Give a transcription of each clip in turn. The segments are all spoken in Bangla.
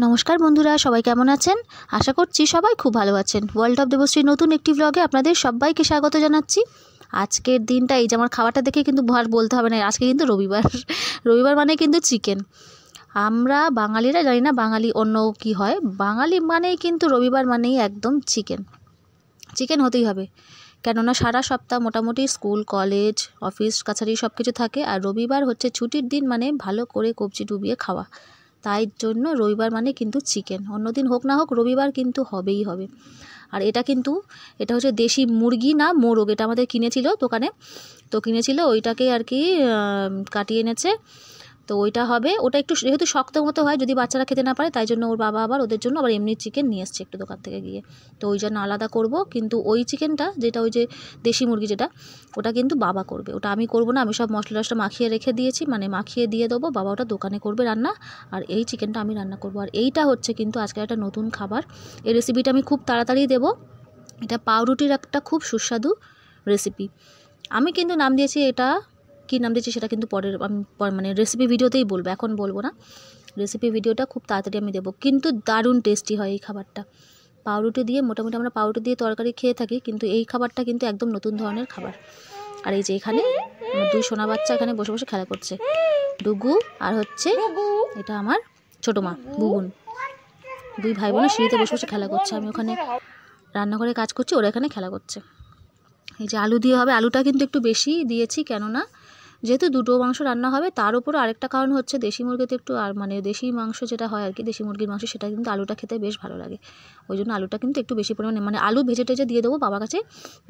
নমস্কার বন্ধুরা, সবাই কেমন আছেন? আশা করছি সবাই খুব ভালো আছেন। ওয়ার্ল্ড অফ দেবশ্রী নতুন একটি ব্লগে আপনাদের সবাইকে স্বাগত জানাচ্ছি। আজকের দিনটা এই যে আমার খাবারটা দেখে কিন্তু আর বলতে হবে না, আজকে কিন্তু রবিবার। রবিবার মানে কিন্তু চিকেন। আমরা বাঙালিরা জানি না বাঙালি অন্য কি হয়, বাঙালি মানেই কিন্তু রবিবার মানেই একদম চিকেন। চিকেন হতেই হবে, কেননা সারা সপ্তাহ মোটামুটি স্কুল কলেজ অফিস কাছারি সব কিছু থাকে, আর রবিবার হচ্ছে ছুটির দিন, মানে ভালো করে কবজি ডুবিয়ে খাওয়া। তাই জন্য রবিবার মানে কিন্তু চিকেন, অন্য দিন হোক না হোক রবিবার কিন্তু হবেই হবে। আর এটা হচ্ছে দেশি মুরগি না মোরগ, এটা আমাদের কিনেছিল দোকানে, তো কিনেছিল ওইটাকে আর কি কাটিয়ে এনেছে। তো ওইটা হবে, ওটা একটু যেহেতু শক্ত মতো হয়, যদি বাচ্চারা খেতে না পারে তাই জন্য ওর বাবা আবার ওদের জন্য আবার এমনি চিকেন নিয়ে এসছে একটু দোকান থেকে গিয়ে, তো ওই জন্য আলাদা করব। কিন্তু ওই চিকেনটা যেটা ওই যে দেশি মুরগি যেটা, ওটা কিন্তু বাবা করবে, ওটা আমি করব না। আমি সব মশলা টশলা মাখিয়ে রেখে দিয়েছি, মানে মাখিয়ে দিয়ে দেবো, বাবা ওটা দোকানে করবে রান্না, আর এই চিকেনটা আমি রান্না করব। আর এইটা হচ্ছে কিন্তু আজকে একটা নতুন খাবার, এই রেসিপিটা আমি খুব তাড়াতাড়ি দেবো। এটা পাউরুটির একটা খুব সুস্বাদু রেসিপি। আমি কিন্তু নাম দিয়েছি, এটা কী নাম দিয়েছি সেটা কিন্তু পরের আমি মানে রেসিপি ভিডিওতেই বলবো, এখন বলবো না। রেসিপি ভিডিওটা খুব তাড়াতাড়ি আমি দেবো, কিন্তু দারুণ টেস্টি হয় এই খাবারটা। পাউরুটি দিয়ে, মোটামুটি আমরা পাউরুটি দিয়ে তরকারি খেয়ে থাকি, কিন্তু এই খাবারটা কিন্তু একদম নতুন ধরনের খাবার। আর এই যে এখানে আমার দুই সোনা বাচ্চা এখানে বসে বসে খেলা করছে, ডুগু আর হচ্ছে এটা আমার ছোটো মা বুবুন। দুই ভাই বোনের সিঁড়িতে বসে বসে খেলা করছে, আমি ওখানে রান্নাঘরে কাজ করছি, ওরা এখানে খেলা করছে। এই যে আলু দিয়ে হবে, আলুটা কিন্তু একটু বেশি দিয়েছি, কেননা যেহেতু দুটো মাংস রান্না হবে, তার উপর আরেকটা কারণ হচ্ছে দেশি মুরগিতে একটু, আর মানে দেশি মাংস যেটা হয় আর কি, দেশি মুরগির মাংস, সেটা কিন্তু আলুটা খেতে বেশ ভালো লাগে। ওই জন্য আলুটা কিন্তু একটু বেশি পরিমাণে, মানে আলু ভেজে টেজে দিয়ে দেবো, বাবার কাছে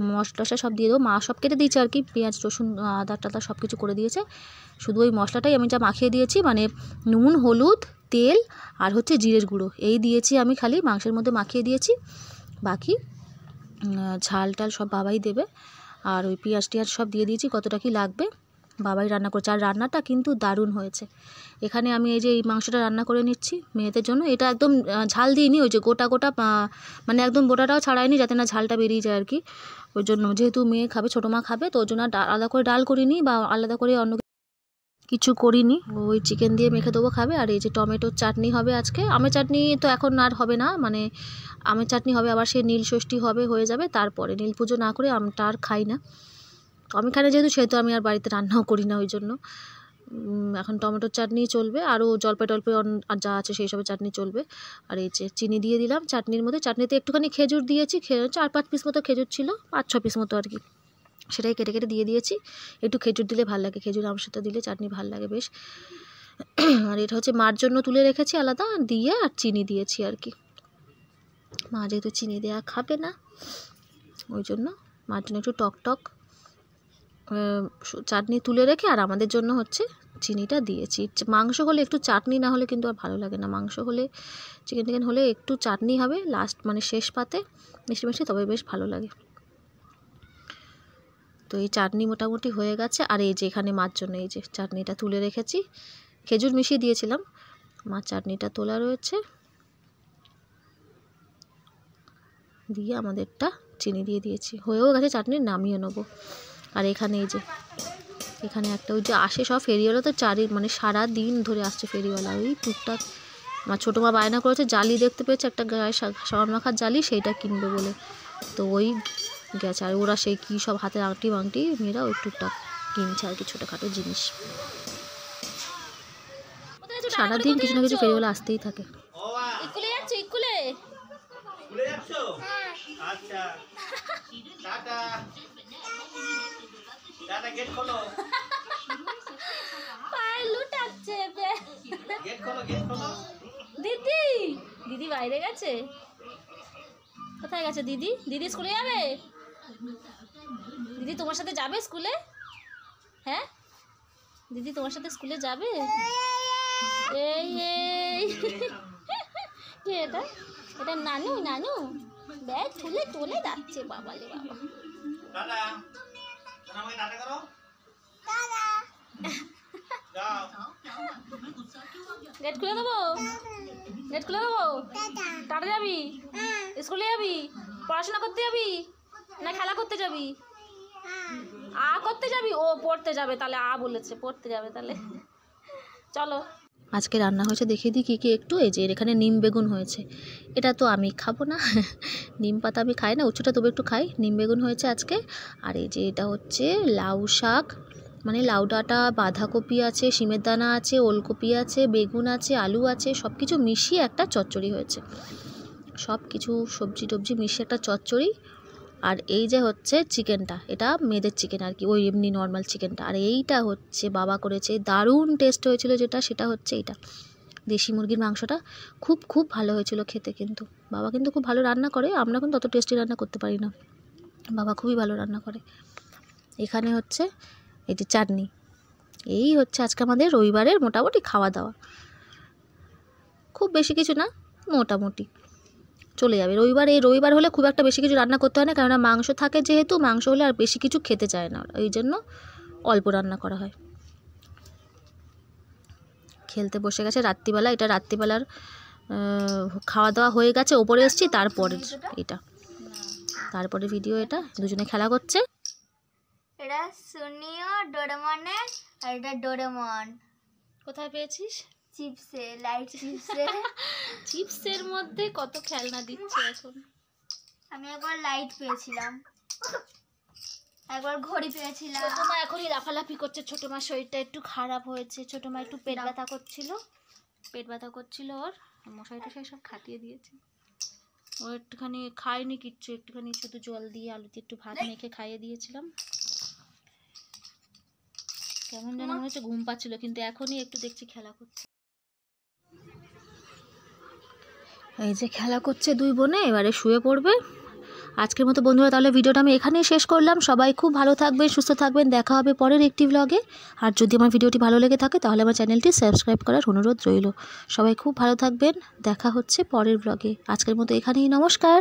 মশলা টশলা সব দিয়ে দেবো, মা সব কেটে দিয়েছে আর কি, পেঁয়াজ রসুন আদা টাদা সব কিছু করে দিয়েছে। শুধু ওই মশলাটাই আমি যা মাখিয়ে দিয়েছি, মানে নুন হলুদ তেল আর হচ্ছে জিরের গুঁড়ো, এই দিয়েছি আমি, খালি মাংসের মধ্যে মাখিয়ে দিয়েছি। বাকি ঝাল টাল সব বাবাই দেবে, আর ওই পেঁয়াজ টিয়াজ সব দিয়ে দিয়েছি, কতটা কি লাগবে বাবাই রান্না করছে। আর রান্নাটা কিন্তু দারুণ হয়েছে। এখানে আমি এই যে এই মাংসটা রান্না করে নিচ্ছি মেয়েদের জন্য, এটা একদম ঝাল দিইনি, ওই যে গোটা গোটা মানে একদম গোটাটাও ছাড়াইনি, যাতে না ঝালটা বেরিয়ে যায় আর কি। ওই জন্য যেহেতু মেয়ে খাবে, ছোটো মা খাবে, তো ওই জন্য আলাদা করে ডাল করিনি বা আলাদা করে অন্য কিছু করিনি, ওই চিকেন দিয়ে মেখে দেবো খাবে। আর এই যে টমেটোর চাটনি হবে আজকে, আমের চাটনি তো এখন আর হবে না, মানে আমের চাটনি হবে আবার, সে নীল ষষ্ঠী হবে, হয়ে যাবে তারপরে, নীল পুজো না করে আমটা আর খাই না, তো আমি খাই না যেহেতু, সেহেতু আমি আর বাড়িতে রান্নাও করি না, ওই জন্য এখন টমেটোর চাটনি চলবে, আরও জলপাই টলপাই আর যা আছে সেই সবের চাটনি চলবে। আর এই যে চিনি দিয়ে দিলাম চাটনির মধ্যে, চাটনিতে একটুখানি খেজুর দিয়েছি, 4-5 পিস মতো খেজুর ছিল, 5-6 পিস মতো আর কি, সেটাই কেটে কেটে দিয়ে দিয়েছি। একটু খেজুর দিলে ভালো লাগে, খেজুর আমার সাথে দিলে চাটনি ভালো লাগে বেশ। আর এটা হচ্ছে মার জন্য তুলে রেখেছি আলাদা দিয়ে, আর চিনি দিয়েছি আর কি, মা যেহেতু চিনি দেওয়া খাবে না, ওই জন্য মার জন্য একটু টক টক চাটনি তুলে রেখে, আর আমাদের জন্য হচ্ছে চিনিটা দিয়েছি। মাংস হলে একটু চাটনি না হলে কিন্তু আর ভালো লাগে না, মাংস হলে চিকেন টিকেন হলে একটু চাটনি হবে লাস্ট, মানে শেষ পাতে মিষ্টি মিষ্টি, তবে বেশ ভালো লাগে। তো এই চাটনি মোটামুটি হয়ে গেছে। আর এই যে এখানে মার জন্য এই যে চাটনিটা তুলে রেখেছি, খেজুর মিশিয়ে দিয়েছিলাম, মার চাটনিটা তোলা রয়েছে, দিয়ে আমাদেরটা চিনি দিয়ে দিয়েছি, হয়েও গেছে চাটনি, নামিয়ে নেবো। আর এখানে এই যে এখানে একটা ওই যে আসে সব ফেরিওয়ালা, তো মানে সারা দিন ধরে আসছে ফেরিওয়ালা, ওই টুকটাক আমার ছোটো মা বায়না করেছে, জালি দেখতে পেয়েছে একটা গায়ে সাবান মাখার জালি, সেইটা কিনবে বলে, তো ওই গেছে। আর ওরা সেই কী সব হাতের আংটি বাংটি মেয়েরা ওই টুকটাক কিনছে আর কি, ছোটোখাটো জিনিস। সারাদিন কিছু না কিছু ফেরিওয়ালা আসতেই থাকে। দিদি দিদি বাইরে গেছে, কোথায় গেছে দিদি? দিদি স্কুলে যাবে? দিদি তোমার সাথে যাবে স্কুলে? হ্যাঁ দিদি তোমার সাথে স্কুলে যাবে? এই এই কি এটা? এটা নানু, নানু ব্যাগ তুলে তুলে যাচ্ছে, বাবা রে বাবা। গেট খুলে দেবো, গেট খুলে দেবো। টাটা যাবি? স্কুলে যাবি? পড়াশোনা করতে যাবি না খেলা করতে যাবি? করতে যাবি? ও পড়তে যাবে, তাহলে বলেছে পড়তে যাবে, তাহলে চলো। আজকে রান্না হয়েছে দেখিয়ে দিই কী কী একটু। এই যে এখানে নিম বেগুন হয়েছে, এটা তো আমি খাবো না নিম পাতা আমি খাই না, উচ্চটা তবু একটু খাই। নিম বেগুন হয়েছে আজকে। আর এই যে এটা হচ্ছে লাউ শাক, মানে লাউ ডাঁটা, বাঁধাকপি আছে, শিমের দানা আছে, ওলকপি আছে, বেগুন আছে, আলু আছে, সব কিছু মিশিয়ে একটা চচ্চড়ি হয়েছে। সব কিছু সবজি টবজি মিশিয়ে একটা চচ্চড়ি। আর এই যে হচ্ছে চিকেনটা, এটা মেয়েদের চিকেন আর কি, ওই এমনি নর্মাল চিকেনটা। আর এইটা হচ্ছে বাবা করেছে, দারুণ টেস্ট হয়েছিল যেটা, সেটা হচ্ছে এইটা দেশি মুরগির মাংসটা। খুব খুব ভালো হয়েছিল খেতে। কিন্তু বাবা কিন্তু খুব ভালো রান্না করে, আমরা কিন্তু অত টেস্টি রান্না করতে পারি না, বাবা খুবই ভালো রান্না করে। এখানে হচ্ছে এই যে চাটনি। এই হচ্ছে আজকে আমাদের রবিবারের মোটামুটি খাওয়া দাওয়া। খুব বেশি কিছু না, মোটামুটি চলে যাবে। এই রবিবার হলে খুব একটা বেশি কিছু রান্না করতে হয় না, কেননা মাংস থাকে যেহেতু, মাংস হলে আর বেশি কিছু খেতে চায় না, এই জন্য অল্প রান্না করা হয়। খেলতে বসে গেছে রাত্রিবেলা, এটা রাত্রিবেলার খাওয়া দাওয়া হয়ে গেছে, ওপরে এসছি তারপরে এটা, তারপরে ভিডিও। এটা দুজনে খেলা করছে। এটা সুনিও ডোরেমনে, আর এটা ডোরেমন। কোথায় পেয়েছিস? চিপসে, লাইট চিপসে চিপসের মধ্যে কত খেলনা দিচ্ছে এখন। আমি একবার লাইট পেয়েছিলাম, একবার ঘড়ি পেয়েছিলাম। ছোট মা এখনই লাফালাফি করছে, ছোট মার শরীরটা একটু খারাপ হয়েছে। ছোট মা একটু পেট ব্যথা করছিল ওর, মশাই টশাই সব খাটিয়ে দিয়েছে। ও একটুখানি খায়নি কিচ্ছু, একটুখানি শুধু জল দিয়ে আলুতে একটু ভাত মেখে খাইয়ে দিয়েছিলাম। কেমন যেন মনে হচ্ছে ঘুম পাচ্ছিল, কিন্তু এখনই একটু দেখছি খেলা করছে। এই যে খেলা করছে দুই বোনে, এবারে শুয়ে পড়বে। আজকের মতো বন্ধুরা তাহলে ভিডিওটা আমি এখানেই শেষ করলাম। সবাই খুব ভালো থাকবেন, সুস্থ থাকবেন, দেখা হবে পরের একটি ব্লগে। আর যদি আমার ভিডিওটি ভালো লেগে থাকে তাহলে আমার চ্যানেলটি সাবস্ক্রাইব করার অনুরোধ রইল। সবাই খুব ভালো থাকবেন, দেখা হচ্ছে পরের ব্লগে। আজকের মতো এখানেই, নমস্কার।